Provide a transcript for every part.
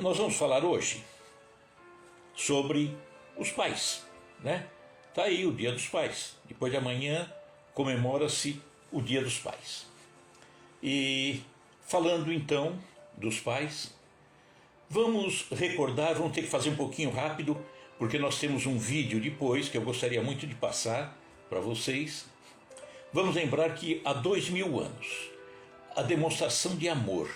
Nós vamos falar hoje sobre os pais, né? Tá aí o Dia dos Pais. Depois de amanhã comemora-se o Dia dos Pais. E falando então dos pais, vamos recordar, vamos ter que fazer um pouquinho rápido, porque nós temos um vídeo depois que eu gostaria muito de passar para vocês. Vamos lembrar que há 2000 anos a demonstração de amor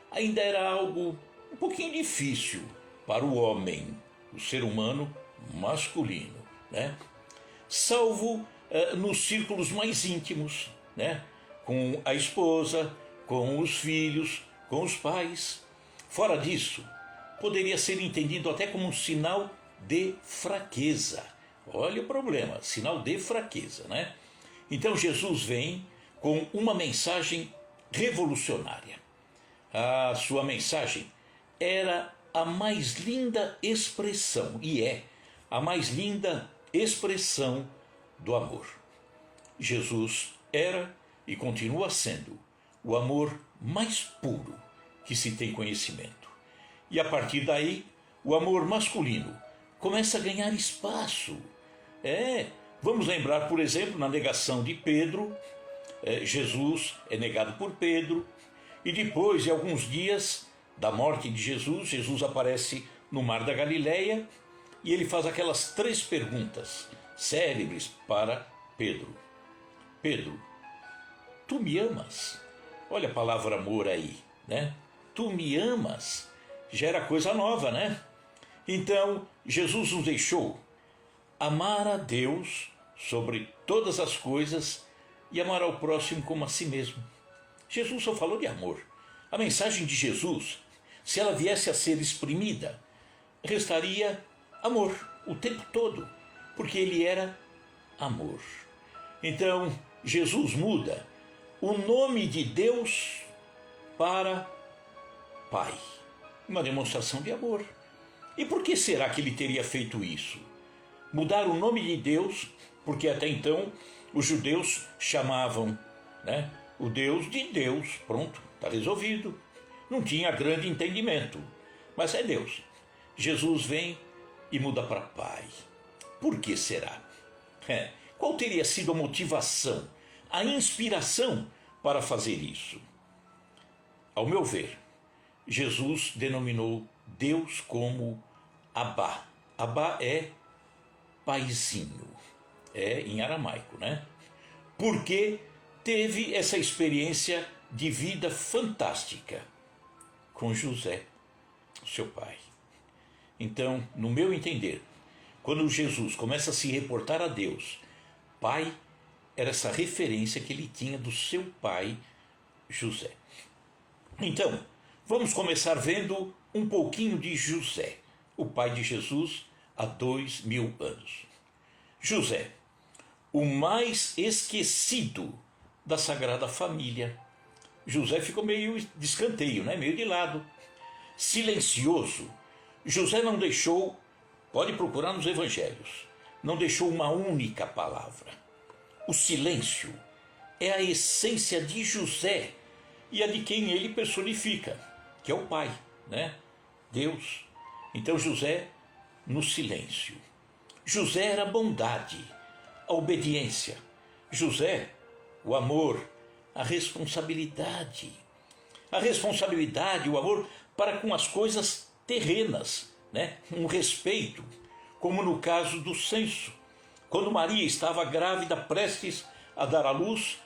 ainda era algo um pouquinho difícil para o homem, o ser humano masculino, né? Salvo nos círculos mais íntimos, né? Com a esposa, com os filhos, com os pais. Fora disso, poderia ser entendido até como um sinal de fraqueza. Olha o problema, sinal de fraqueza, né? Então Jesus vem com uma mensagem revolucionária. A sua mensagem era a mais linda expressão, e é a mais linda expressão do amor. Jesus era e continua sendo o amor mais puro que se tem conhecimento. E a partir daí, o amor masculino começa a ganhar espaço. Vamos lembrar, por exemplo, na negação de Pedro, Jesus é negado por Pedro, e depois de alguns dias da morte de Jesus, Jesus aparece no Mar da Galileia e ele faz aquelas 3 perguntas célebres para Pedro. Pedro, tu me amas? Olha a palavra amor aí, né? Tu me amas? Já era coisa nova, né? Então, Jesus nos deixou amar a Deus sobre todas as coisas e amar ao próximo como a si mesmo. Jesus só falou de amor. A mensagem de Jesus, se ela viesse a ser exprimida, restaria amor o tempo todo, porque ele era amor. Então, Jesus muda o nome de Deus para Pai. Uma demonstração de amor. E por que será que ele teria feito isso? Mudar o nome de Deus, porque até então os judeus chamavam, né, o Deus de Deus. Pronto, está resolvido. Não tinha grande entendimento, mas é Deus. Jesus vem e muda para Pai. Por que será? Qual teria sido a motivação, a inspiração para fazer isso? Ao meu ver, Jesus denominou Deus como Abá. Abá é paizinho, em aramaico, né? Porque teve essa experiência de vida fantástica com José, seu pai. Então, no meu entender, quando Jesus começa a se reportar a Deus, Pai, era essa referência que ele tinha do seu pai, José. Então, vamos começar vendo um pouquinho de José, o pai de Jesus, há 2000 anos. José, o mais esquecido da Sagrada Família. José ficou meio de escanteio, né? Meio de lado. Silencioso. José não deixou, pode procurar nos evangelhos, não deixou uma única palavra. O silêncio é a essência de José e a de quem ele personifica, que é o Pai, né? Deus. Então José no silêncio. José era a bondade, a obediência. José, o amor, a responsabilidade. A responsabilidade, o amor para com as coisas terrenas, né? Um respeito, como no caso do censo. Quando Maria estava grávida, prestes a dar à luz,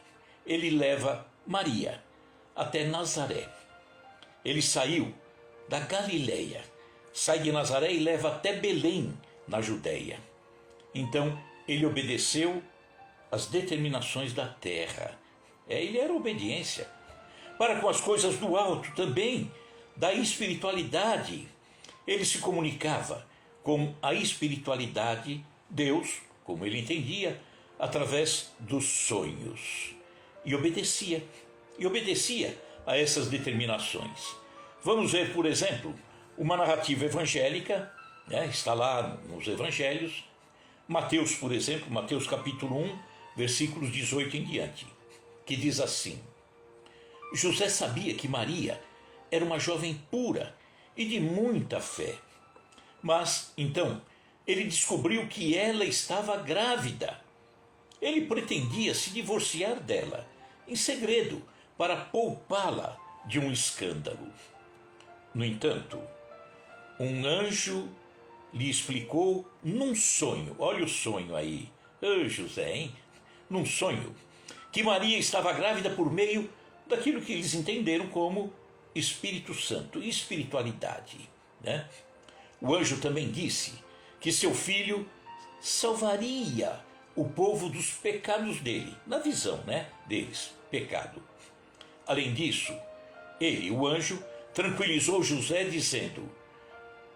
ele leva Maria até Nazaré. Ele saiu da Galileia, sai de Nazaré e leva até Belém, na Judéia. Então, ele obedeceu às determinações da terra. Ele era obediência. Para com as coisas do alto também, da espiritualidade. Ele se comunicava com a espiritualidade, Deus, como ele entendia, através dos sonhos. E obedecia a essas determinações. Vamos ver, por exemplo, uma narrativa evangélica, né, está lá nos evangelhos. Mateus, por exemplo, Mateus capítulo 1, versículos 18 em diante, que diz assim: José sabia que Maria era uma jovem pura e de muita fé. Mas, então, ele descobriu que ela estava grávida. Ele pretendia se divorciar dela, em segredo, para poupá-la de um escândalo. No entanto, um anjo lhe explicou num sonho, olha o sonho aí, José, hein? Num sonho, que Maria estava grávida por meio daquilo que eles entenderam como Espírito Santo e espiritualidade, né? O anjo também disse que seu filho salvaria o povo dos pecados dele, na visão, né, deles, pecado. Além disso, ele, o anjo, tranquilizou José dizendo: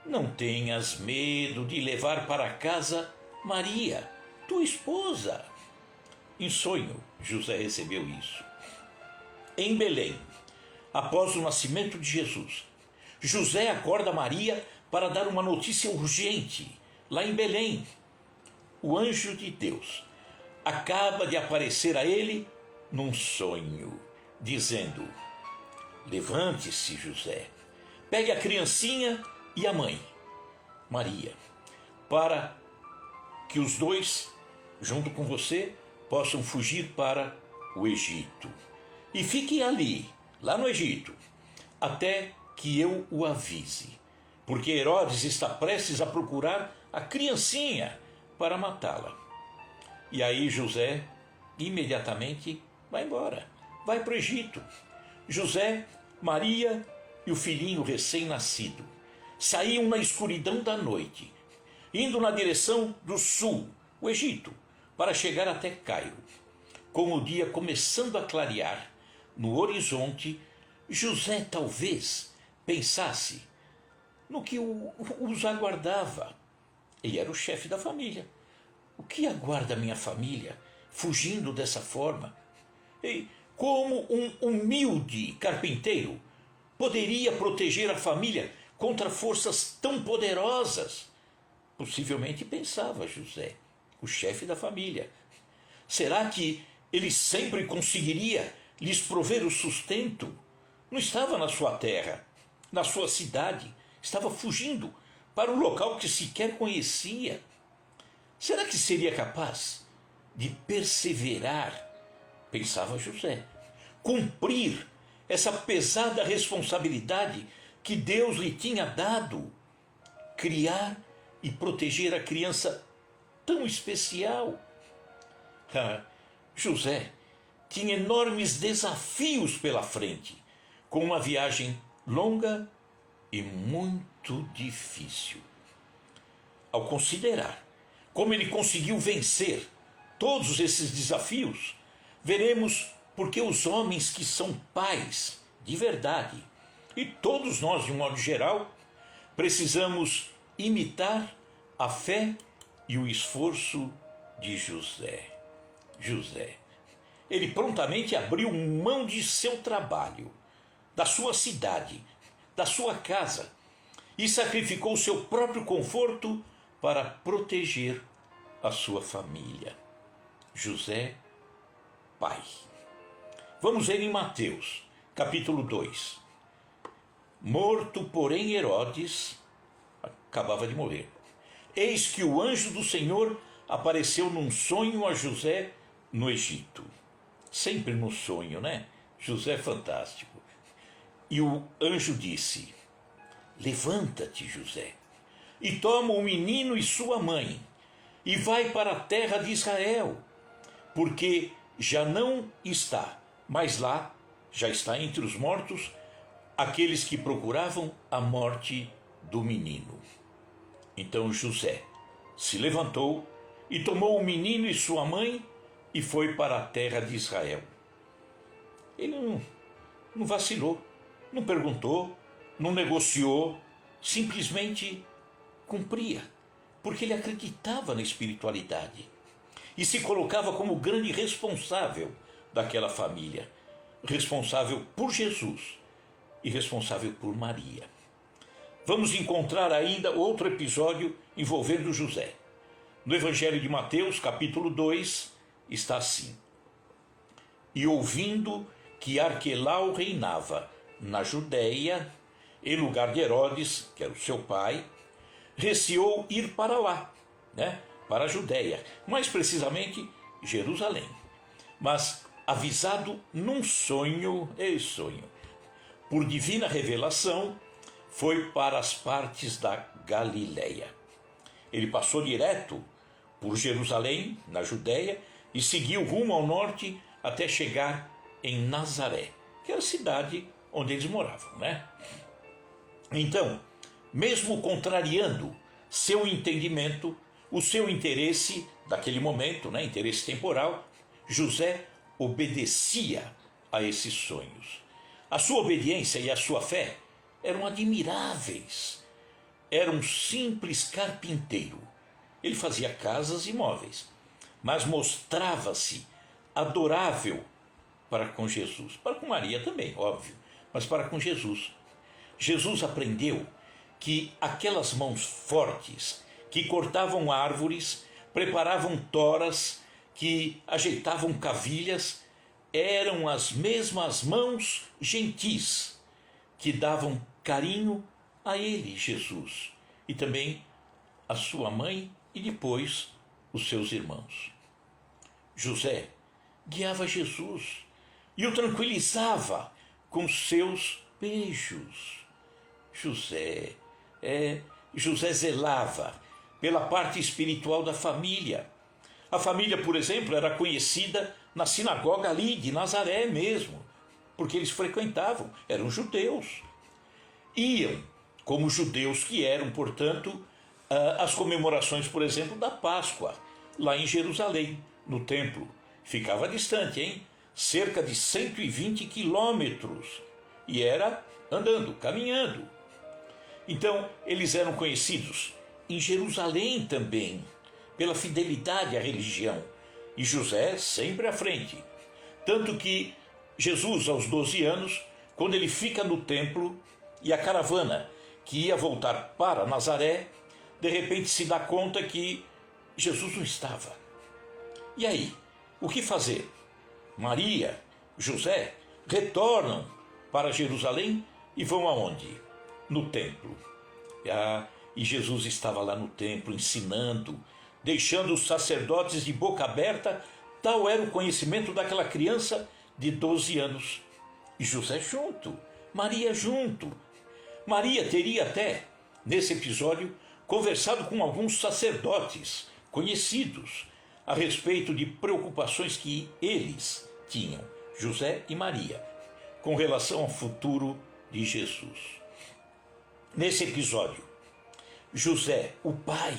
não tenhas medo de levar para casa Maria, tua esposa. Em sonho, José recebeu isso. Em Belém, após o nascimento de Jesus, José acorda Maria para dar uma notícia urgente. Lá em Belém, o anjo de Deus acaba de aparecer a ele num sonho, dizendo: levante-se, José, pegue a criancinha e a mãe, Maria, para que os dois, junto com você, possam fugir para o Egito. E fiquem ali, lá no Egito, até que eu o avise, porque Herodes está prestes a procurar a criancinha para matá-la. E aí José imediatamente vai embora, vai para o Egito. José, Maria e o filhinho recém-nascido saíam na escuridão da noite, indo na direção do sul, o Egito, para chegar até Cairo. Com o dia começando a clarear no horizonte, José talvez pensasse no que os aguardava. Ele era o chefe da família. O que aguarda minha família fugindo dessa forma? E como um humilde carpinteiro poderia proteger a família contra forças tão poderosas? Possivelmente pensava José, o chefe da família. Será que ele sempre conseguiria lhes prover o sustento? Não estava na sua terra, na sua cidade, estava fugindo para um local que sequer conhecia. Será que seria capaz de perseverar, pensava José, cumprir essa pesada responsabilidade que Deus lhe tinha dado, criar e proteger a criança tão especial? José tinha enormes desafios pela frente, com uma viagem longa e muito difícil. Ao considerar como ele conseguiu vencer todos esses desafios, veremos porque os homens que são pais de verdade, e todos nós de um modo geral, precisamos imitar a fé e o esforço de José. Ele prontamente abriu mão de seu trabalho, da sua cidade, da sua casa, e sacrificou seu próprio conforto para proteger a sua família. José, pai. Vamos ver em Mateus, capítulo 2. Morto, porém, Herodes, acabava de morrer. Eis que o anjo do Senhor apareceu num sonho a José no Egito. Sempre no sonho, né? José é fantástico. E o anjo disse: levanta-te, José, e toma o menino e sua mãe, e vai para a terra de Israel, porque já não está, mas lá já está entre os mortos aqueles que procuravam a morte do menino. Então José se levantou e tomou o menino e sua mãe e foi para a terra de Israel. Ele não vacilou, não perguntou, não negociou, simplesmente cumpria, porque ele acreditava na espiritualidade e se colocava como grande responsável daquela família, responsável por Jesus e responsável por Maria. Vamos encontrar ainda outro episódio envolvendo José. No Evangelho de Mateus, capítulo 2, está assim: e ouvindo que Arquelau reinava na Judéia, em lugar de Herodes, que era o seu pai, receou ir para lá, né? Para a Judéia, mais precisamente Jerusalém. Mas avisado num sonho, por divina revelação, foi para as partes da Galileia. Ele passou direto por Jerusalém, na Judéia, e seguiu rumo ao norte até chegar em Nazaré, que era a cidade onde eles moravam, né? Então, mesmo contrariando seu entendimento, o seu interesse daquele momento, né, interesse temporal, José obedecia a esses sonhos. A sua obediência e a sua fé eram admiráveis. Era um simples carpinteiro. Ele fazia casas e móveis, mas mostrava-se adorável para com Jesus. Para com Maria também, óbvio, mas para com Jesus. Jesus aprendeu que aquelas mãos fortes que cortavam árvores, preparavam toras, que ajeitavam cavilhas, eram as mesmas mãos gentis que davam carinho a ele, Jesus, e também a sua mãe e depois os seus irmãos. José guiava Jesus e o tranquilizava com seus beijos. José zelava pela parte espiritual da família. A família, por exemplo, era conhecida na sinagoga ali de Nazaré mesmo, porque eles frequentavam, eram judeus. Iam, como judeus que eram, portanto, às comemorações, por exemplo, da Páscoa, lá em Jerusalém, no templo. Ficava distante, hein? Cerca de 120 quilômetros. E era andando, caminhando. Então, eles eram conhecidos em Jerusalém também, pela fidelidade à religião. E José sempre à frente. Tanto que Jesus, aos 12 anos, quando ele fica no templo e a caravana que ia voltar para Nazaré, de repente se dá conta que Jesus não estava. E aí, o que fazer? Maria, José, retornam para Jerusalém e vão aonde? No templo. E Jesus estava lá no templo ensinando, deixando os sacerdotes de boca aberta. Tal era o conhecimento daquela criança de 12 anos. E José junto, Maria junto. Maria teria até, nesse episódio, conversado com alguns sacerdotes conhecidos a respeito de preocupações que eles tinham, José e Maria, com relação ao futuro de Jesus. Nesse episódio, José, o pai,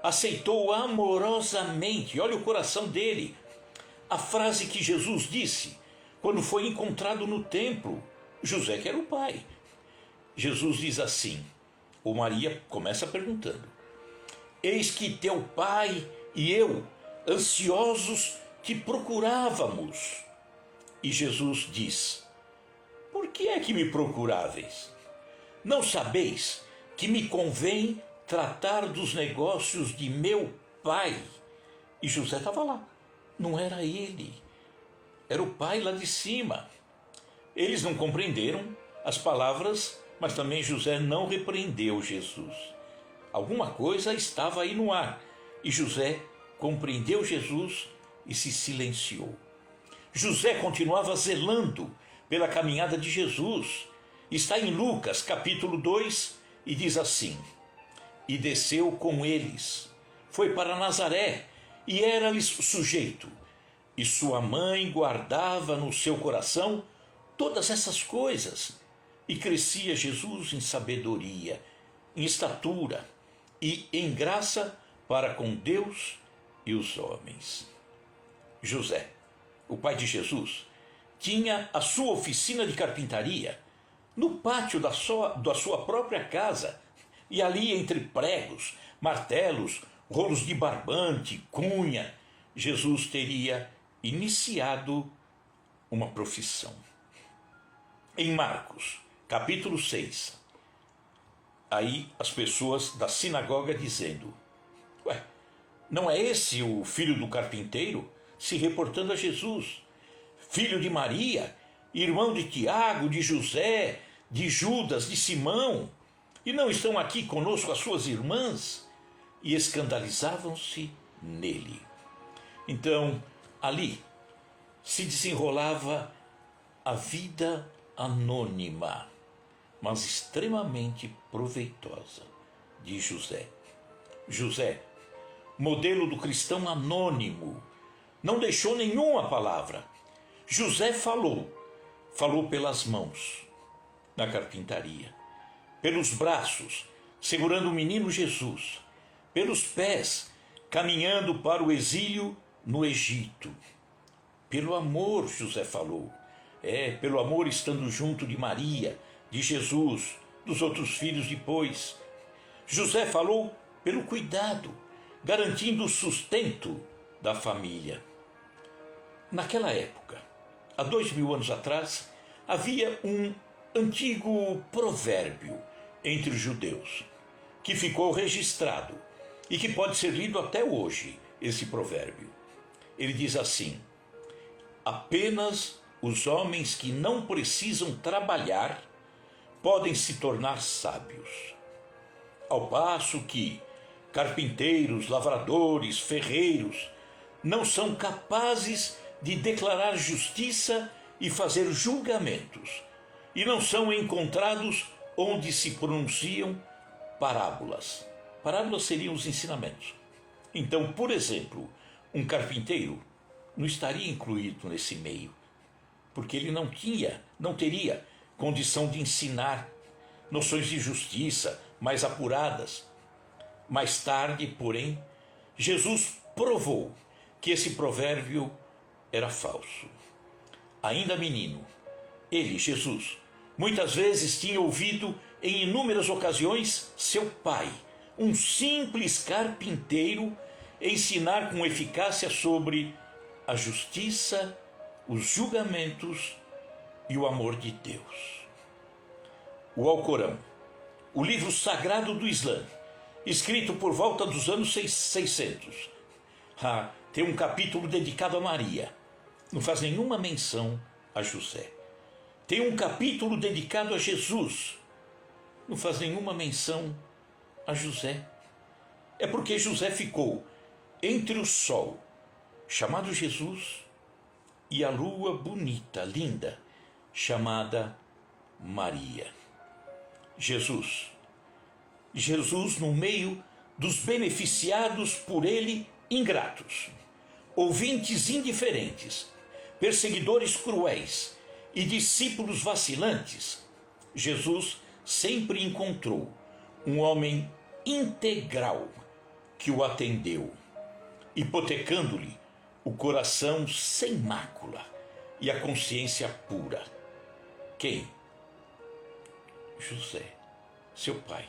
aceitou amorosamente, olha o coração dele, a frase que Jesus disse quando foi encontrado no templo. José que era o pai. Jesus diz assim, ou Maria começa perguntando: eis que teu pai e eu, ansiosos, te procurávamos. E Jesus diz: por que é que me procuráveis? Não sabeis que me convém tratar dos negócios de meu pai? E José estava lá, não era ele, era o pai lá de cima. Eles não compreenderam as palavras, mas também José não repreendeu Jesus. Alguma coisa estava aí no ar, e José compreendeu Jesus e se silenciou. José continuava zelando pela caminhada de Jesus. Está em Lucas, capítulo 2, e diz assim: e desceu com eles, foi para Nazaré, e era-lhes sujeito. E sua mãe guardava no seu coração todas essas coisas. E crescia Jesus em sabedoria, em estatura e em graça para com Deus e os homens. José, o pai de Jesus, tinha a sua oficina de carpintaria no pátio da sua própria casa, e ali entre pregos, martelos, rolos de barbante, cunha, Jesus teria iniciado uma profissão. Em Marcos, capítulo 6, aí as pessoas da sinagoga dizendo: ué, não é esse o filho do carpinteiro? Se reportando a Jesus, filho de Maria, irmão de Tiago, de José, de Judas, de Simão, e não estão aqui conosco as suas irmãs? E escandalizavam-se nele. Então, ali se desenrolava a vida anônima, mas extremamente proveitosa de José. José, modelo do cristão anônimo, não deixou nenhuma palavra. José falou pelas mãos, na carpintaria, pelos braços, segurando o menino Jesus, pelos pés, caminhando para o exílio no Egito. Pelo amor, José falou. Pelo amor estando junto de Maria, de Jesus, dos outros filhos depois. José falou pelo cuidado, garantindo o sustento da família. Naquela época, há 2000 anos atrás, havia um antigo provérbio entre os judeus, que ficou registrado e que pode ser lido até hoje, esse provérbio. Ele diz assim: apenas os homens que não precisam trabalhar podem se tornar sábios, ao passo que carpinteiros, lavradores, ferreiros não são capazes de declarar justiça e fazer julgamentos, e não são encontrados onde se pronunciam parábolas. Parábolas seriam os ensinamentos. Então, por exemplo, um carpinteiro não estaria incluído nesse meio, porque ele não teria condição de ensinar noções de justiça mais apuradas. Mais tarde, porém, Jesus provou que esse provérbio era falso. Ainda menino, ele, Jesus, muitas vezes tinha ouvido em inúmeras ocasiões seu pai, um simples carpinteiro, ensinar com eficácia sobre a justiça, os julgamentos e o amor de Deus. O Alcorão, o livro sagrado do Islã, escrito por volta dos anos 600, tem um capítulo dedicado a Maria, não faz nenhuma menção a José. Tem um capítulo dedicado a Jesus, não faz nenhuma menção a José. É porque José ficou entre o sol, chamado Jesus, e a lua bonita, linda, chamada Maria. Jesus no meio dos beneficiados por ele ingratos, ouvintes indiferentes, perseguidores cruéis e discípulos vacilantes, Jesus sempre encontrou um homem integral que o atendeu, hipotecando-lhe o coração sem mácula e a consciência pura. Quem? José, seu pai.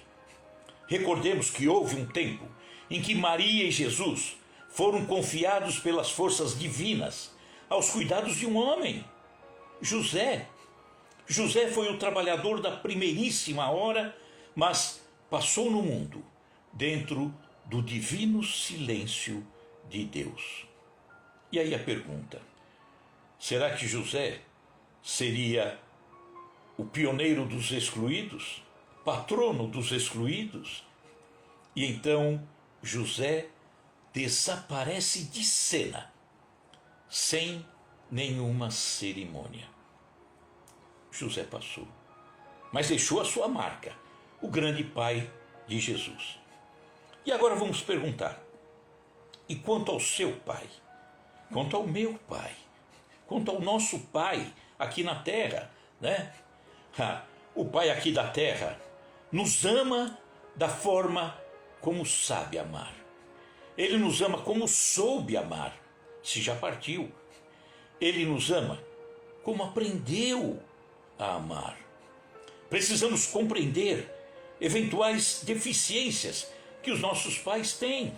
Recordemos que houve um tempo em que Maria e Jesus foram confiados pelas forças divinas aos cuidados de um homem, José. José foi o trabalhador da primeiríssima hora, mas passou no mundo dentro do divino silêncio de Deus. E aí a pergunta: será que José seria o pioneiro dos excluídos, patrono dos excluídos? E então José desaparece de cena, sem nenhuma cerimônia. José passou, mas deixou a sua marca, o grande pai de Jesus. E agora vamos perguntar: e quanto ao seu pai? Quanto ao meu pai? Quanto ao nosso pai aqui na terra, né? O pai aqui da terra nos ama da forma como sabe amar. Ele nos ama como soube amar, se já partiu. Ele nos ama como aprendeu a amar. Precisamos compreender eventuais deficiências que os nossos pais têm,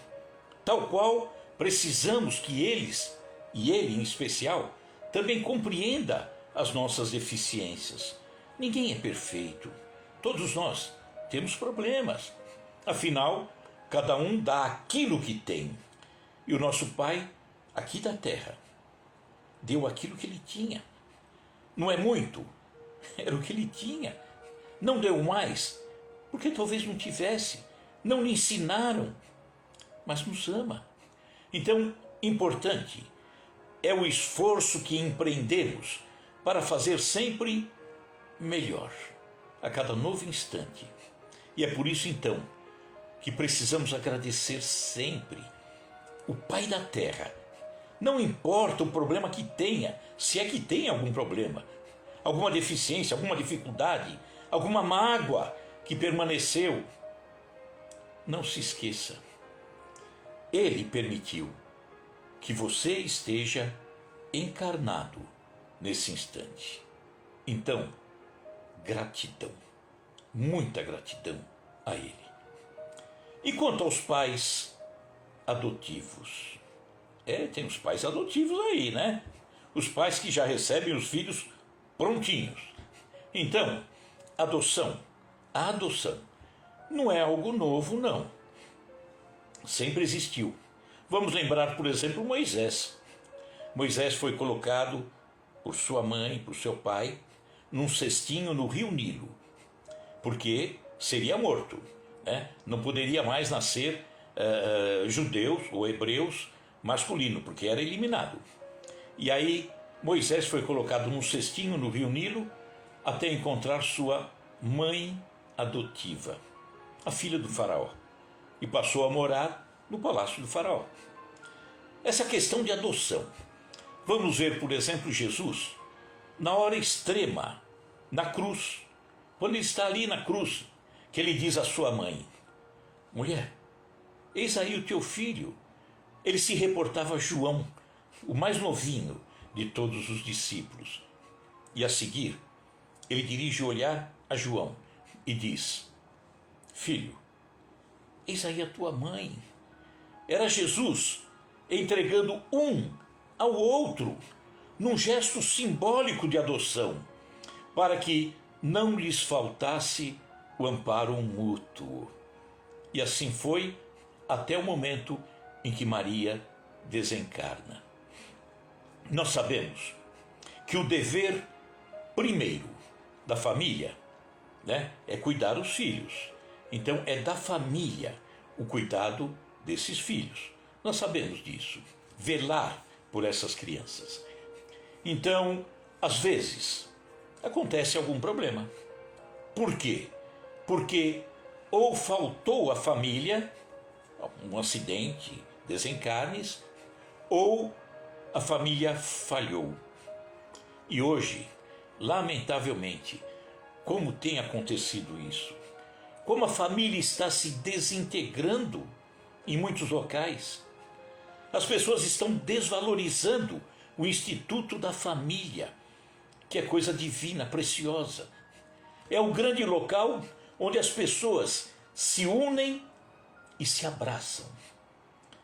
tal qual precisamos que eles, e ele em especial, também compreenda as nossas deficiências. Ninguém é perfeito, todos nós temos problemas, afinal, cada um dá aquilo que tem, e o nosso pai, aqui da terra, deu aquilo que ele tinha. Não é muito, era o que ele tinha. Não deu mais, porque talvez não tivesse, não lhe ensinaram, mas nos ama. Então, importante é o esforço que empreendemos para fazer sempre melhor, a cada novo instante. E é por isso, então, que precisamos agradecer sempre o Pai da Terra. Não importa o problema que tenha, se é que tem algum problema, alguma deficiência, alguma dificuldade, alguma mágoa que permaneceu. Não se esqueça, Ele permitiu que você esteja encarnado nesse instante. Então, gratidão, muita gratidão a Ele. E quanto aos pais adotivos? Tem os pais adotivos aí, né? Os pais que já recebem os filhos prontinhos. Então, a adoção não é algo novo, não. Sempre existiu. Vamos lembrar, por exemplo, Moisés. Moisés foi colocado por sua mãe, por seu pai, num cestinho no rio Nilo, porque seria morto, né? Não poderia mais nascer judeus ou hebreus masculino, porque era eliminado. E aí Moisés foi colocado num cestinho no rio Nilo até encontrar sua mãe adotiva, a filha do faraó, e passou a morar no palácio do faraó. Essa questão de adoção. Vamos ver, por exemplo, Jesus, na hora extrema, na cruz, quando ele está ali na cruz, que ele diz à sua mãe: mulher, eis aí o teu filho. Ele se reportava a João, o mais novinho de todos os discípulos. E a seguir, ele dirige o olhar a João e diz: filho, eis aí a tua mãe. Era Jesus entregando um ao outro, num gesto simbólico de adoção, para que não lhes faltasse o amparo mútuo. E assim foi até o momento em que Maria desencarna. Nós sabemos que o dever primeiro da família, né, é cuidar dos filhos. Então é da família o cuidado desses filhos. Nós sabemos disso. Velar por essas crianças. Então, às vezes, acontece algum problema. Por quê? Porque ou faltou à família, um acidente, desencarnes, ou a família falhou. E hoje, lamentavelmente, como tem acontecido isso? Como a família está se desintegrando em muitos locais? As pessoas estão desvalorizando o instituto da família, que é coisa divina, preciosa. É o grande local onde as pessoas se unem e se abraçam,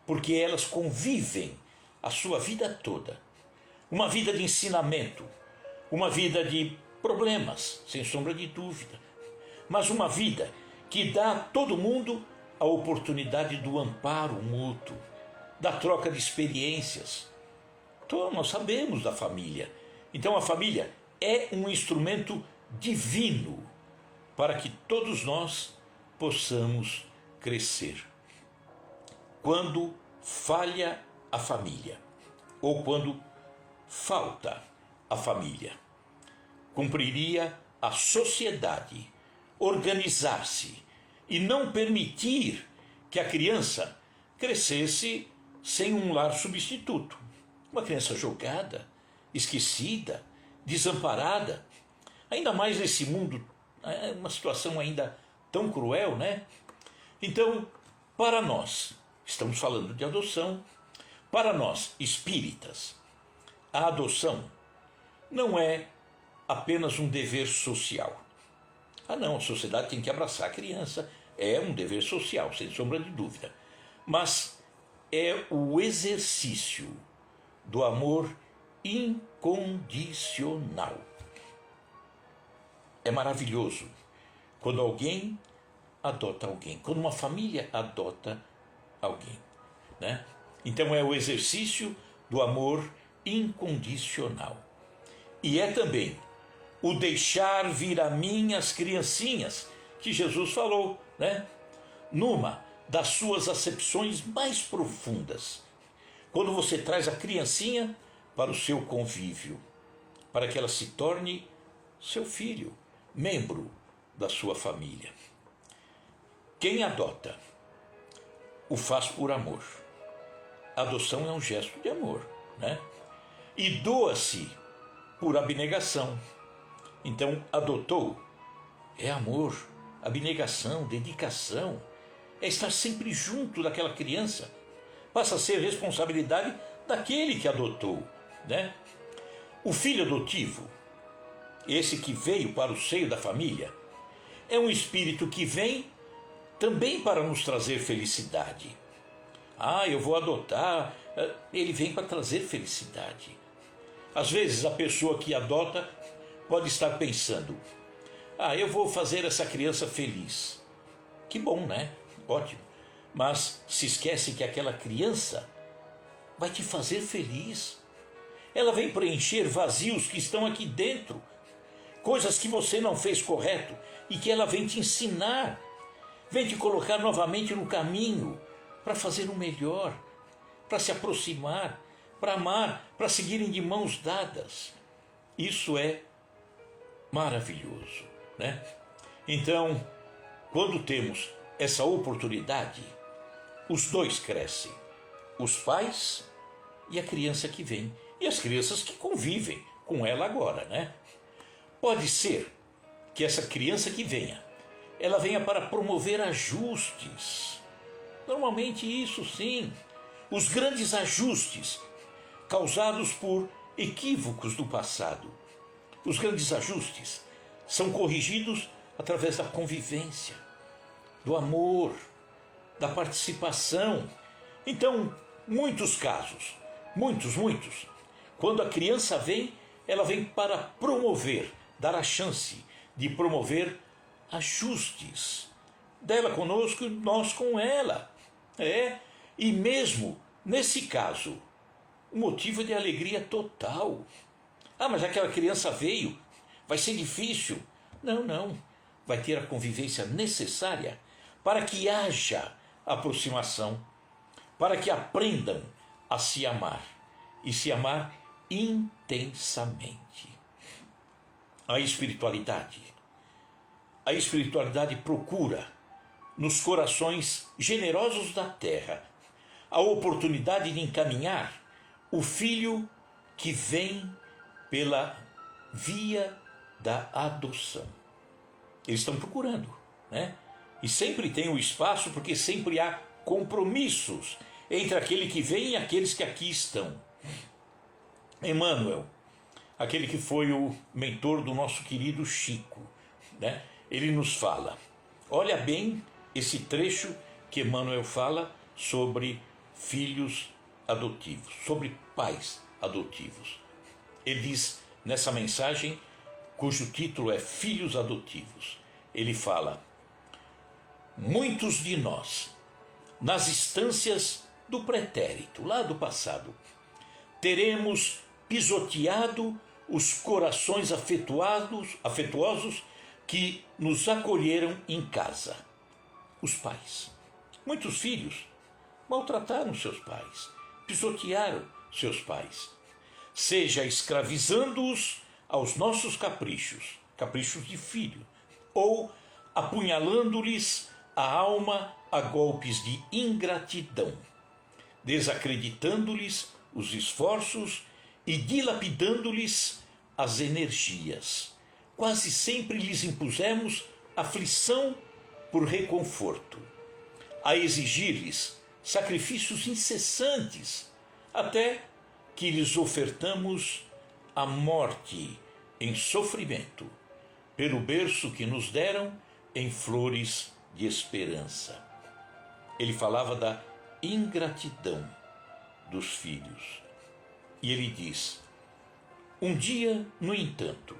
porque elas convivem a sua vida toda. Uma vida de ensinamento, uma vida de problemas, sem sombra de dúvida, mas uma vida que dá a todo mundo a oportunidade do amparo mútuo, da troca de experiências. Então, nós sabemos da família. Então a família é um instrumento divino para que todos nós possamos crescer. Quando falha a família, ou quando falta a família, cumpriria a sociedade organizar-se e não permitir que a criança crescesse sem um lar substituto. Uma criança jogada, esquecida, desamparada, ainda mais nesse mundo, é uma situação ainda tão cruel, né? Então, para nós, estamos falando de adoção, para nós espíritas, a adoção não é apenas um dever social. Não, a sociedade tem que abraçar a criança, é um dever social, sem sombra de dúvida. Mas é o exercício do amor incondicional. É maravilhoso quando alguém adota alguém, quando uma família adota alguém, né? Então é o exercício do amor incondicional. E é também o deixar vir a mim as criancinhas, que Jesus falou, né? Numa das suas acepções mais profundas. Quando você traz a criancinha para o seu convívio, para que ela se torne seu filho, membro da sua família. Quem adota o faz por amor. A adoção é um gesto de amor, né? E doa-se por abnegação. Então, adotou é amor, abnegação, dedicação, é estar sempre junto daquela criança. Passa a ser responsabilidade daquele que adotou, né? O filho adotivo, esse que veio para o seio da família, é um espírito que vem também para nos trazer felicidade. Ah, eu vou adotar, ele vem para trazer felicidade. Às vezes a pessoa que adota pode estar pensando, eu vou fazer essa criança feliz. Que bom, né? Ótimo. Mas se esquece que aquela criança vai te fazer feliz. Ela vem preencher vazios que estão aqui dentro, coisas que você não fez correto e que ela vem te ensinar, vem te colocar novamente no caminho para fazer o melhor, para se aproximar, para amar, para seguirem de mãos dadas. Isso é maravilhoso, né? Então, quando temos essa oportunidade, os dois crescem, os pais e a criança que vem, e as crianças que convivem com ela agora, né? Pode ser que essa criança que venha, ela venha para promover ajustes. Normalmente isso sim, os grandes ajustes causados por equívocos do passado. Os grandes ajustes são corrigidos através da convivência, do amor, da participação. Então, muitos casos, muitos, quando a criança vem, ela vem para promover, dar a chance de promover ajustes dela conosco e nós com ela. E mesmo nesse caso, o motivo de alegria total. Mas aquela criança veio, vai ser difícil. Não, vai ter a convivência necessária para que haja aproximação, para que aprendam a se amar e se amar intensamente. A espiritualidade procura nos corações generosos da terra a oportunidade de encaminhar o filho que vem pela via da adoção. Eles estão procurando, né? E sempre tem o espaço, porque sempre há compromissos entre aquele que vem e aqueles que aqui estão. Emmanuel, aquele que foi o mentor do nosso querido Chico, né? Ele nos fala, olha bem esse trecho que Emmanuel fala sobre filhos adotivos, sobre pais adotivos. Ele diz nessa mensagem, cujo título é Filhos Adotivos, ele fala: muitos de nós, nas instâncias do pretérito, lá do passado, teremos pisoteado os corações afetuosos que nos acolheram em casa, os pais. Muitos filhos maltrataram seus pais, pisotearam seus pais, seja escravizando-os aos nossos caprichos de filho, ou apunhalando-lhes a alma a golpes de ingratidão, desacreditando-lhes os esforços e dilapidando-lhes as energias. Quase sempre lhes impusemos aflição por reconforto, a exigir-lhes sacrifícios incessantes, até que lhes ofertamos a morte em sofrimento, pelo berço que nos deram em flores de esperança. Ele falava da ingratidão dos filhos. E ele diz: um dia, no entanto,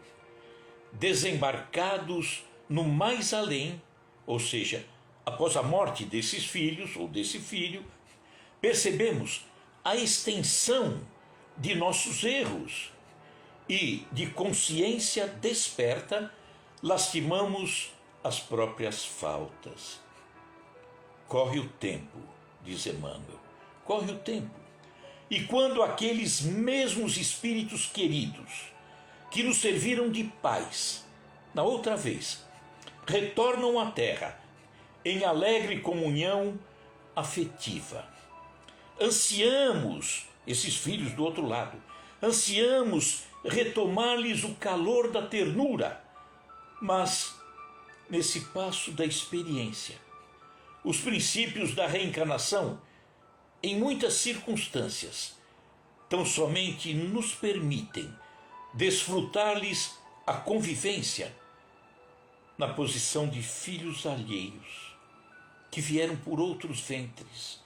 desembarcados no mais além, ou seja, após a morte desses filhos, ou desse filho, percebemos a extensão de nossos erros e de consciência desperta, lastimamos as próprias faltas. Corre o tempo, diz Emmanuel, corre o tempo. E quando aqueles mesmos espíritos queridos, que nos serviram de paz, na outra vez, retornam à Terra, em alegre comunhão afetiva, ansiamos, esses filhos do outro lado, ansiamos retomar-lhes o calor da ternura, mas, nesse passo da experiência, os princípios da reencarnação, em muitas circunstâncias, tão somente nos permitem desfrutar-lhes a convivência na posição de filhos alheios, que vieram por outros ventres.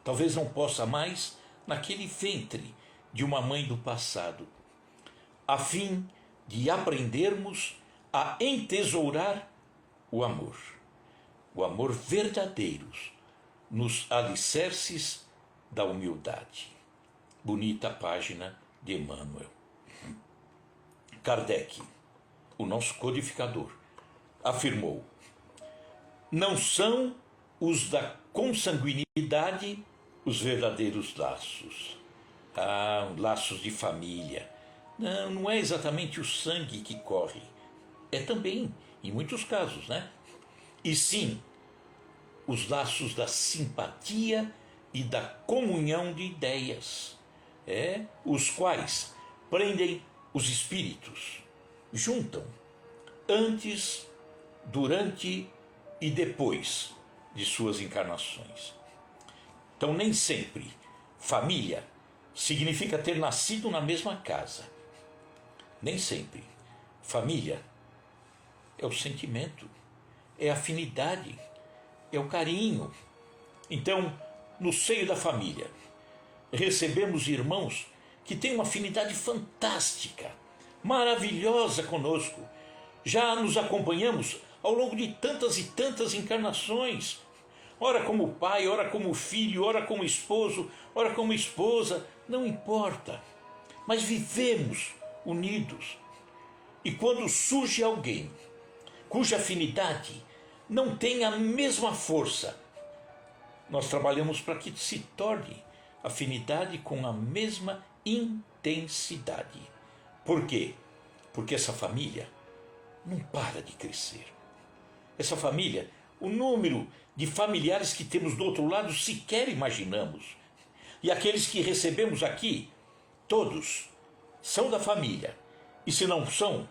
Talvez não possa mais naquele ventre de uma mãe do passado, a fim de aprendermos a entesourar o amor verdadeiro, nos alicerces da humildade. Bonita página de Emmanuel. Kardec, o nosso codificador, afirmou: não são os da consanguinidade os verdadeiros laços. Laços de família. Não é exatamente o sangue que corre. É também, em muitos casos, né? E sim, os laços da simpatia e da comunhão de ideias, os quais prendem os espíritos, juntam antes, durante e depois de suas encarnações. Então, nem sempre família significa ter nascido na mesma casa. Nem sempre. Família é o sentimento, é a afinidade, é o carinho. Então, no seio da família, recebemos irmãos que têm uma afinidade fantástica, maravilhosa conosco. Já nos acompanhamos ao longo de tantas e tantas encarnações, ora como pai, ora como filho, ora como esposo, ora como esposa, não importa, mas vivemos unidos. E quando surge alguém cuja afinidade não tem a mesma força, nós trabalhamos para que se torne afinidade com a mesma intensidade. Por quê? Porque essa família não para de crescer. Essa família, o número de familiares que temos do outro lado sequer imaginamos. E aqueles que recebemos aqui, todos são da família. E se não são,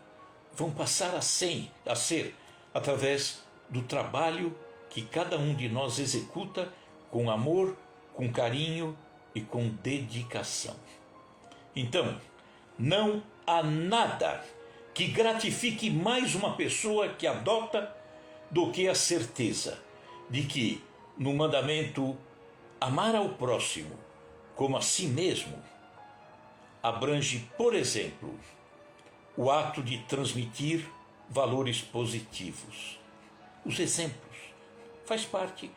vão passar a ser através do trabalho que cada um de nós executa com amor, com carinho e com dedicação. Então, não há nada que gratifique mais uma pessoa que adota do que a certeza de que, no mandamento amar ao próximo como a si mesmo, abrange, por exemplo, o ato de transmitir valores positivos. Os exemplos faz parte.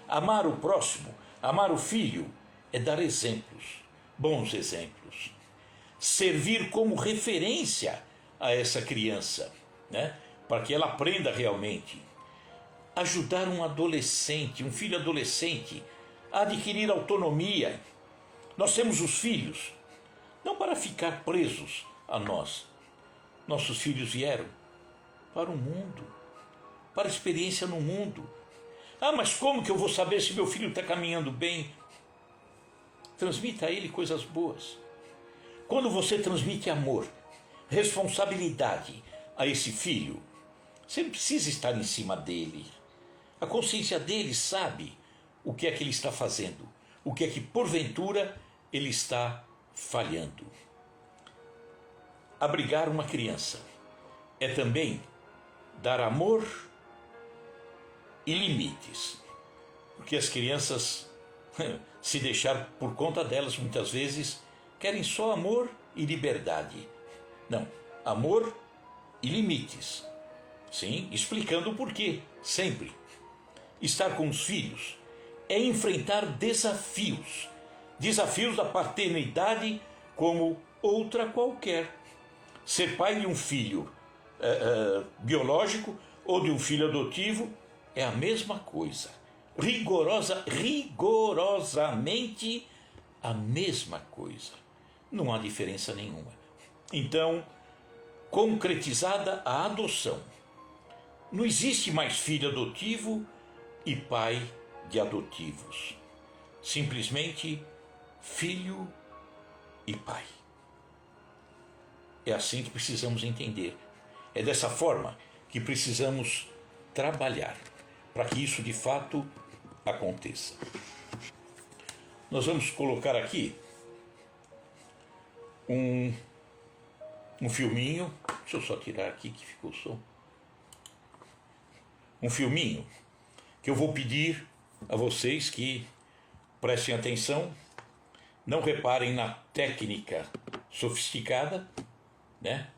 Amar o próximo, amar o filho, é dar exemplos, bons exemplos. Servir como referência a essa criança, para que ela aprenda realmente. Ajudar um adolescente, um filho adolescente, a adquirir autonomia. Nós temos os filhos, não para ficar presos a nós. Nossos filhos vieram para o mundo, para a experiência no mundo. Mas como que eu vou saber se meu filho está caminhando bem? Transmita a ele coisas boas. Quando você transmite amor, responsabilidade a esse filho, você não precisa estar em cima dele. A consciência dele sabe o que é que ele está fazendo, o que é que porventura ele está falhando. Abrigar uma criança é também dar amor e limites, porque as crianças, se deixar por conta delas, muitas vezes querem só amor e liberdade. Não, amor e limites. Sim, explicando o porquê, sempre. Estar com os filhos é enfrentar desafios da paternidade como outra qualquer. ser pai de um filho biológico ou de um filho adotivo é a mesma coisa. Rigorosamente a mesma coisa. Não há diferença nenhuma. Então, concretizada a adoção, não existe mais filho adotivo e pai de adotivos. Simplesmente filho e pai. É assim que precisamos entender. É dessa forma que precisamos trabalhar para que isso de fato aconteça. Nós vamos colocar aqui um filminho. Deixa eu só tirar aqui que ficou o som. Um filminho que eu vou pedir a vocês que prestem atenção, não reparem na técnica sofisticada, né?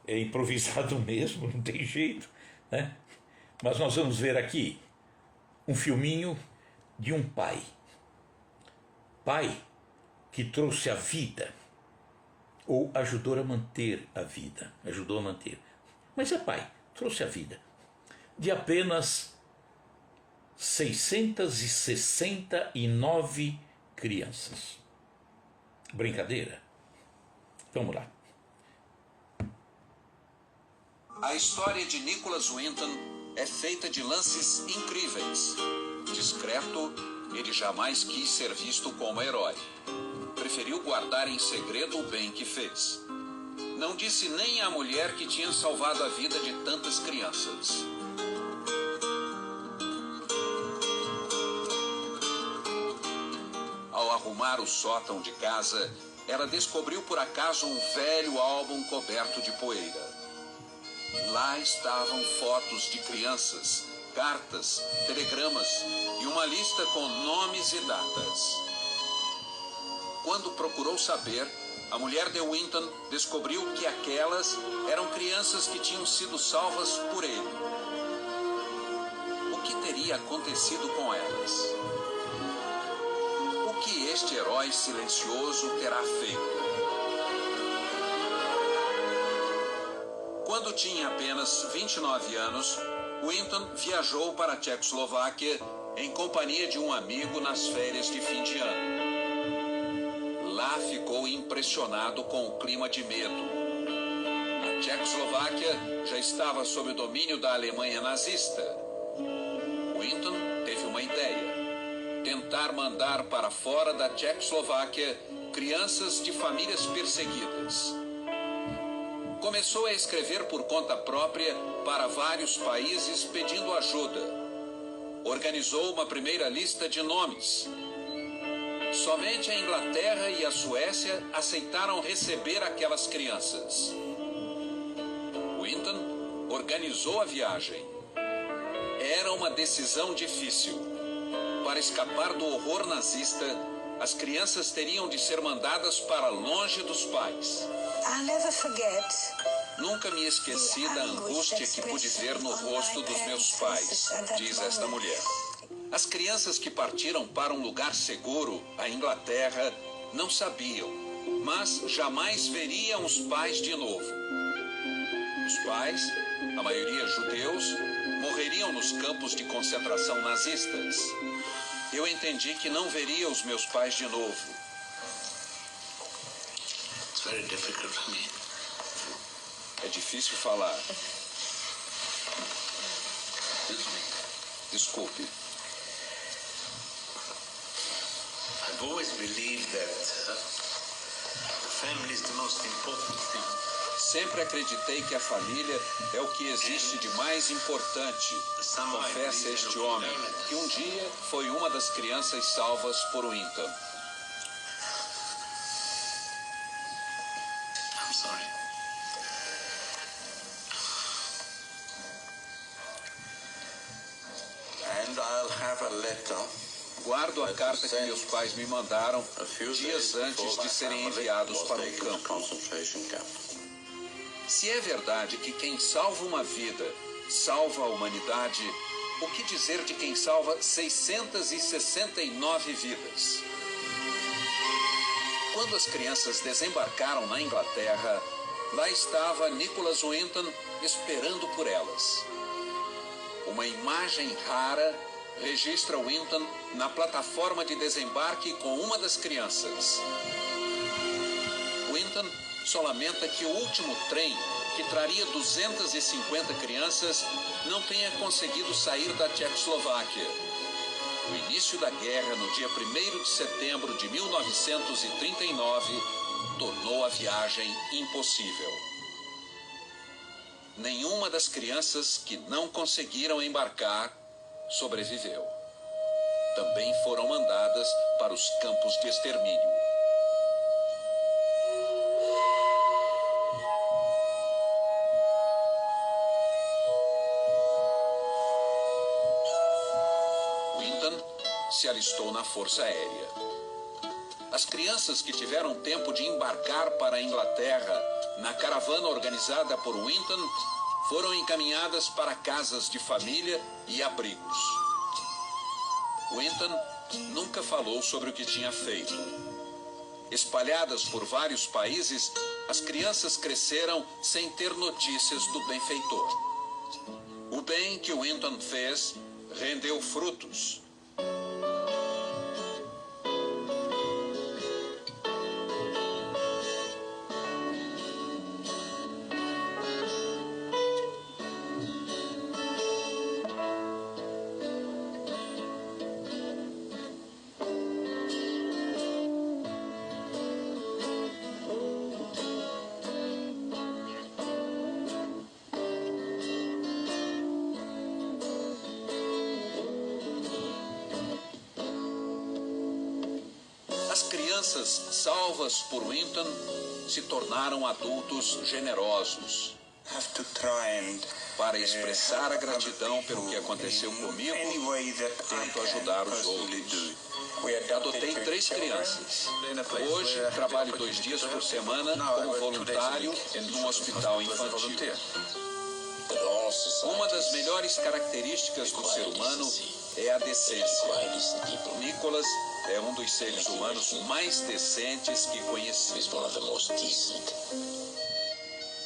É improvisado mesmo, não tem jeito, né? Mas nós vamos ver aqui um filminho de um pai que trouxe a vida, ou ajudou a manter a vida, mas é pai, trouxe a vida, de apenas 669 crianças. Brincadeira? Vamos lá. A história de Nicholas Winton é feita de lances incríveis. Discreto, ele jamais quis ser visto como herói. Preferiu guardar em segredo o bem que fez. Não disse nem à mulher que tinha salvado a vida de tantas crianças. Ao arrumar o sótão de casa, ela descobriu por acaso um velho álbum coberto de poeira. Lá estavam fotos de crianças, cartas, telegramas e uma lista com nomes e datas. Quando procurou saber, a mulher de Winton descobriu que aquelas eram crianças que tinham sido salvas por ele. O que teria acontecido com elas? O que este herói silencioso terá feito? Quando tinha apenas 29 anos, Winton viajou para a Tchecoslováquia em companhia de um amigo nas férias de fim de ano. Lá ficou impressionado com o clima de medo. A Tchecoslováquia já estava sob o domínio da Alemanha nazista. Winton teve uma ideia: tentar mandar para fora da Tchecoslováquia crianças de famílias perseguidas. Começou a escrever por conta própria para vários países pedindo ajuda. Organizou uma primeira lista de nomes. Somente a Inglaterra e a Suécia aceitaram receber aquelas crianças. Winton organizou a viagem. Era uma decisão difícil. Para escapar do horror nazista, as crianças teriam de ser mandadas para longe dos pais. I'll never forget. Nunca me esqueci da angústia que pude ver no rosto dos meus pais, diz esta mulher. As crianças que partiram para um lugar seguro, a Inglaterra, não sabiam, mas jamais veriam os pais de novo. Os pais, a maioria judeus, morreriam nos campos de concentração nazistas. Eu entendi que não veria os meus pais de novo. It's very difficult for me. É difícil falar. Desculpe. I've always believed that the family is the most important thing. Sempre acreditei que a família é o que existe de mais importante. Confessa este homem, que um dia foi uma das crianças salvas por Winton. I'm sorry. And I'll have a letter. Guardo a carta que meus pais me mandaram dias antes de serem enviados para o campo. Se é verdade que quem salva uma vida salva a humanidade, o que dizer de quem salva 669 vidas? Quando as crianças desembarcaram na Inglaterra, Lá estava Nicholas Winton esperando por elas. Uma imagem rara registra Winton na plataforma de desembarque com uma das crianças. Winton só lamenta que o último trem, que traria 250 crianças, não tenha conseguido sair da Tchecoslováquia. O início da guerra, no dia 1º de setembro de 1939, tornou a viagem impossível. Nenhuma das crianças que não conseguiram embarcar sobreviveu. Também foram mandadas para os campos de extermínio. Winton se alistou na Força Aérea. As crianças que tiveram tempo de embarcar para a Inglaterra na caravana organizada por Winton foram encaminhadas para casas de família e abrigos. Winton nunca falou sobre o que tinha feito. Espalhadas por vários países, as crianças cresceram sem ter notícias do benfeitor. O bem que Winton fez rendeu frutos. As crianças salvas por Winton se tornaram adultos generosos. Para expressar a gratidão pelo que aconteceu comigo, tento ajudar os outros. Adotei 3 crianças. Hoje, trabalho 2 dias por semana como voluntário num hospital infantil. Uma das melhores características do ser humano é a decência. Nicholas é um dos seres humanos mais decentes que conheci.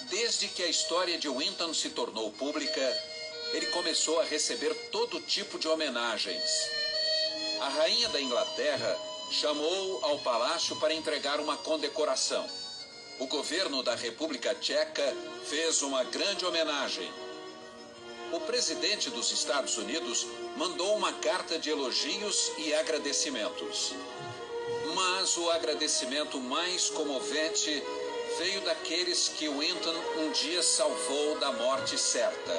Desde que a história de Winton se tornou pública, ele começou a receber todo tipo de homenagens. A rainha da Inglaterra chamou ao palácio para entregar uma condecoração. O governo da República Tcheca fez uma grande homenagem. O presidente dos Estados Unidos mandou uma carta de elogios e agradecimentos. Mas o agradecimento mais comovente veio daqueles que Winton um dia salvou da morte certa.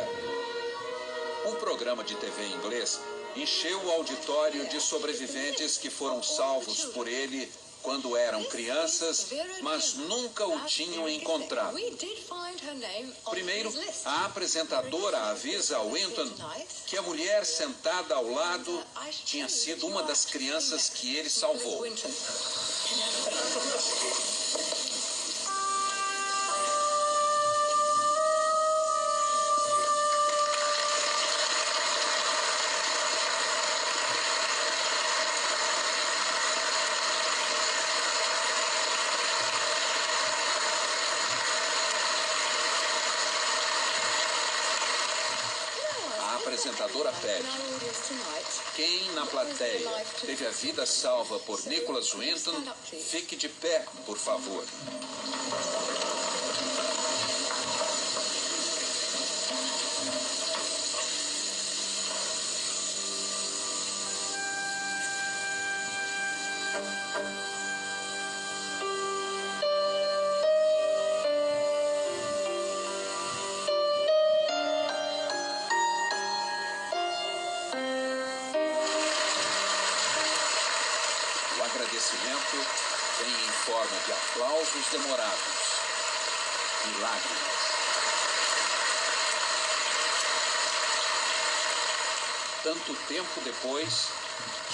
Um programa de TV em inglês encheu o auditório de sobreviventes que foram salvos por ele quando eram crianças, mas nunca o tinham encontrado. Primeiro, a apresentadora avisa a Winton que a mulher sentada ao lado tinha sido uma das crianças que ele salvou. A apresentadora pede: quem na plateia teve a vida salva por Nicholas Winton, fique de pé, por favor. O agradecimento vem em forma de aplausos demorados e lágrimas. Tanto tempo depois,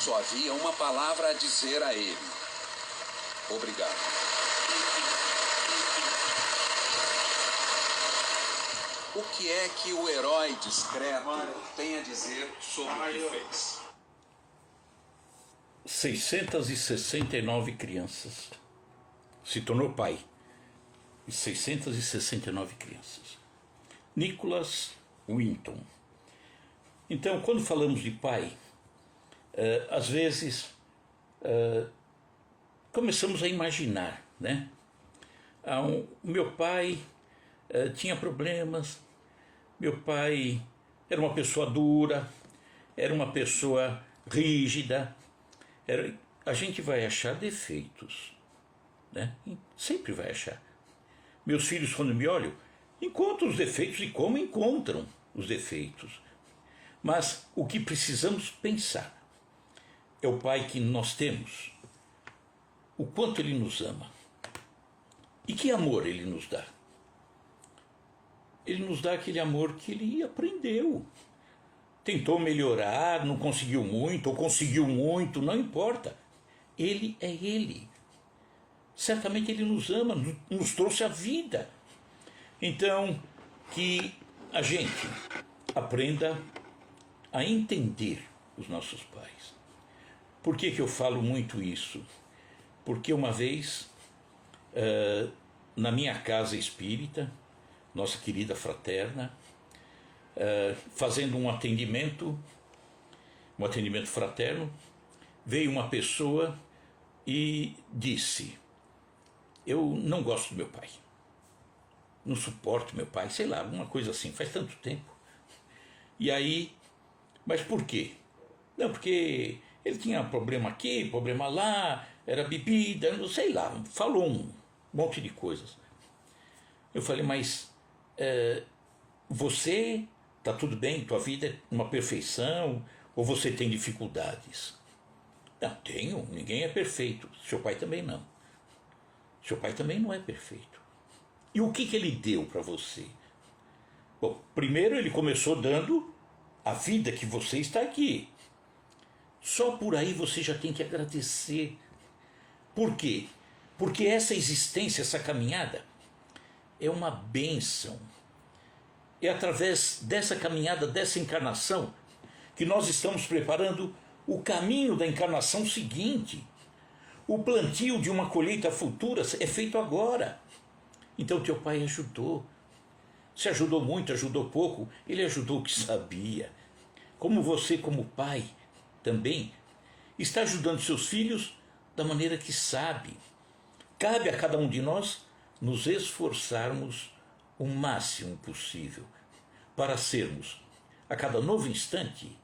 só havia uma palavra a dizer a ele: obrigado. O que é que o herói discreto tem a dizer sobre o que fez? 669 crianças. Se tornou pai. 669 crianças. Nicholas Winton. Então, quando falamos de pai, às vezes começamos a imaginar, né? Meu pai tinha problemas, meu pai era uma pessoa dura, era uma pessoa rígida. A gente vai achar defeitos, né? Sempre vai achar. Meus filhos, quando me olham, encontram os defeitos e como encontram os defeitos. Mas o que precisamos pensar é o pai que nós temos, o quanto ele nos ama e que amor ele nos dá. Ele nos dá aquele amor que ele aprendeu. Tentou melhorar, não conseguiu muito, ou conseguiu muito, não importa. Ele é ele. Certamente ele nos ama, nos trouxe a vida. Então, que a gente aprenda a entender os nossos pais. Por que eu falo muito isso? Porque uma vez, na minha casa espírita, nossa querida fraterna, fazendo um atendimento fraterno, veio uma pessoa e disse: eu não gosto do meu pai, não suporto meu pai, sei lá, alguma coisa assim, faz tanto tempo. E aí, mas por quê? Não, porque ele tinha problema aqui, problema lá, era bebida, não sei lá, falou um monte de coisas. Eu falei, mas você, está tudo bem, tua vida é uma perfeição, ou você tem dificuldades? Não, tenho, ninguém é perfeito, seu pai também não. Seu pai também não é perfeito. E o que ele deu para você? Bom, primeiro ele começou dando a vida que você está aqui. Só por aí você já tem que agradecer. Por quê? Porque essa existência, essa caminhada, é uma bênção. É através dessa caminhada, dessa encarnação, que nós estamos preparando o caminho da encarnação seguinte. O plantio de uma colheita futura é feito agora. Então teu pai ajudou. Se ajudou muito, ajudou pouco, ele ajudou o que sabia. Como você, como pai, também está ajudando seus filhos da maneira que sabe. Cabe a cada um de nós nos esforçarmos o máximo possível para sermos, a cada novo instante,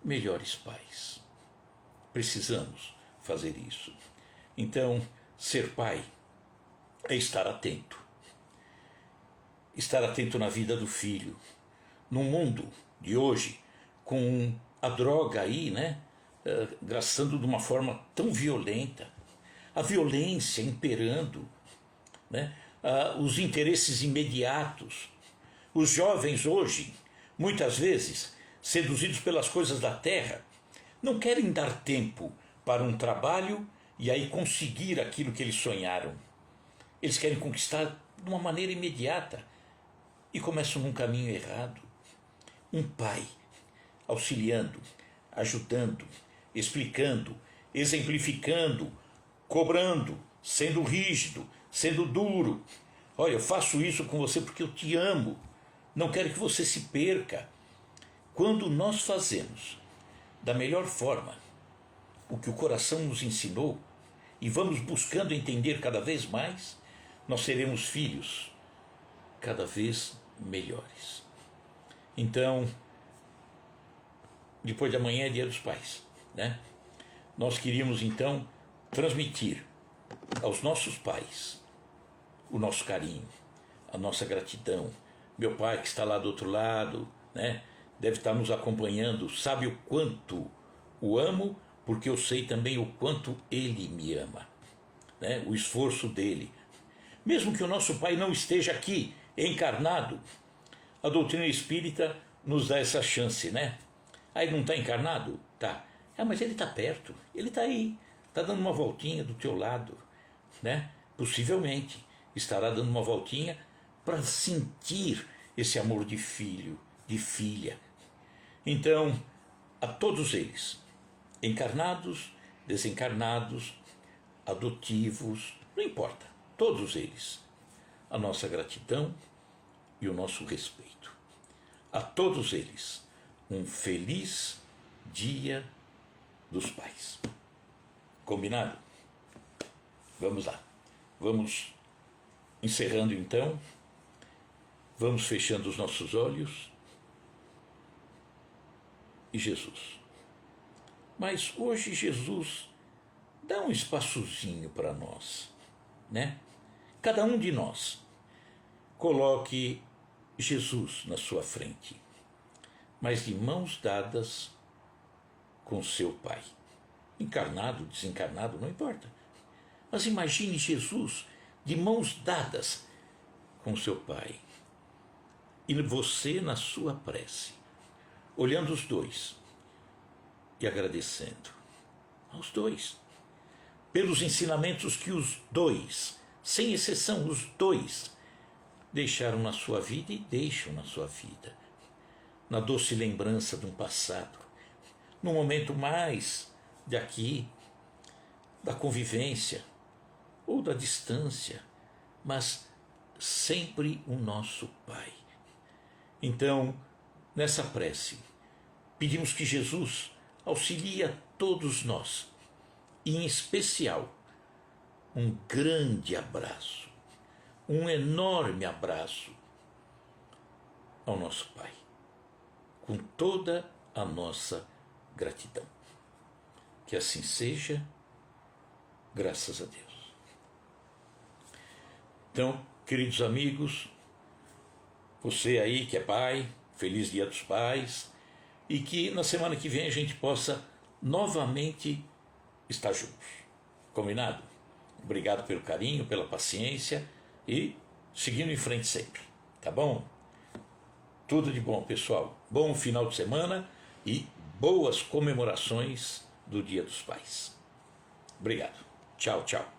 melhores pais. Precisamos fazer isso. Então, ser pai é estar atento. Estar atento na vida do filho. No mundo de hoje, com a droga aí, né, graçando de uma forma tão violenta, a violência imperando, né, os interesses imediatos. Os jovens hoje, muitas vezes, seduzidos pelas coisas da terra, não querem dar tempo para um trabalho e aí conseguir aquilo que eles sonharam. Eles querem conquistar de uma maneira imediata e começam num caminho errado. Um pai auxiliando, ajudando, explicando, exemplificando, cobrando, sendo rígido, sendo duro. Olha, eu faço isso com você porque eu te amo. Não quero que você se perca. Quando nós fazemos da melhor forma o que o coração nos ensinou e vamos buscando entender cada vez mais, nós seremos filhos cada vez melhores. Então, depois de amanhã é Dia dos Pais, né? Nós queríamos então transmitir aos nossos pais o nosso carinho, a nossa gratidão. Meu pai que está lá do outro lado, né, deve estar nos acompanhando, sabe o quanto o amo, porque eu sei também o quanto ele me ama, né, o esforço dele. Mesmo que o nosso pai não esteja aqui, encarnado, a doutrina espírita nos dá essa chance, né? Aí não está encarnado? Tá. Mas ele está perto, ele está aí, está dando uma voltinha do teu lado, né? Possivelmente estará dando uma voltinha para sentir esse amor de filho, de filha. Então, a todos eles, encarnados, desencarnados, adotivos, não importa, todos eles, a nossa gratidão e o nosso respeito. A todos eles, um feliz Dia dos Pais. Combinado? Vamos lá. Vamos encerrando então. Vamos fechando os nossos olhos. E Jesus. Mas hoje Jesus dá um espaçozinho para nós, né? Cada um de nós coloque Jesus na sua frente, mas de mãos dadas com seu Pai. Encarnado, desencarnado, não importa. Mas imagine Jesus de mãos dadas com seu Pai. E você na sua prece, olhando os dois e agradecendo aos dois pelos ensinamentos que os dois, sem exceção, os dois, deixaram na sua vida e deixam na sua vida, na doce lembrança de um passado, no momento mais de aqui, da convivência ou da distância, mas sempre o nosso Pai. Então, nessa prece, pedimos que Jesus auxilie a todos nós, e em especial, um grande abraço, um enorme abraço ao nosso Pai, com toda a nossa gratidão. Que assim seja, graças a Deus. Então, queridos amigos, você aí que é pai, feliz Dia dos Pais, e que na semana que vem a gente possa novamente estar juntos. Combinado? Obrigado pelo carinho, pela paciência e seguindo em frente sempre. Tá bom? Tudo de bom, pessoal. Bom final de semana e boas comemorações do Dia dos Pais. Obrigado. Tchau, tchau.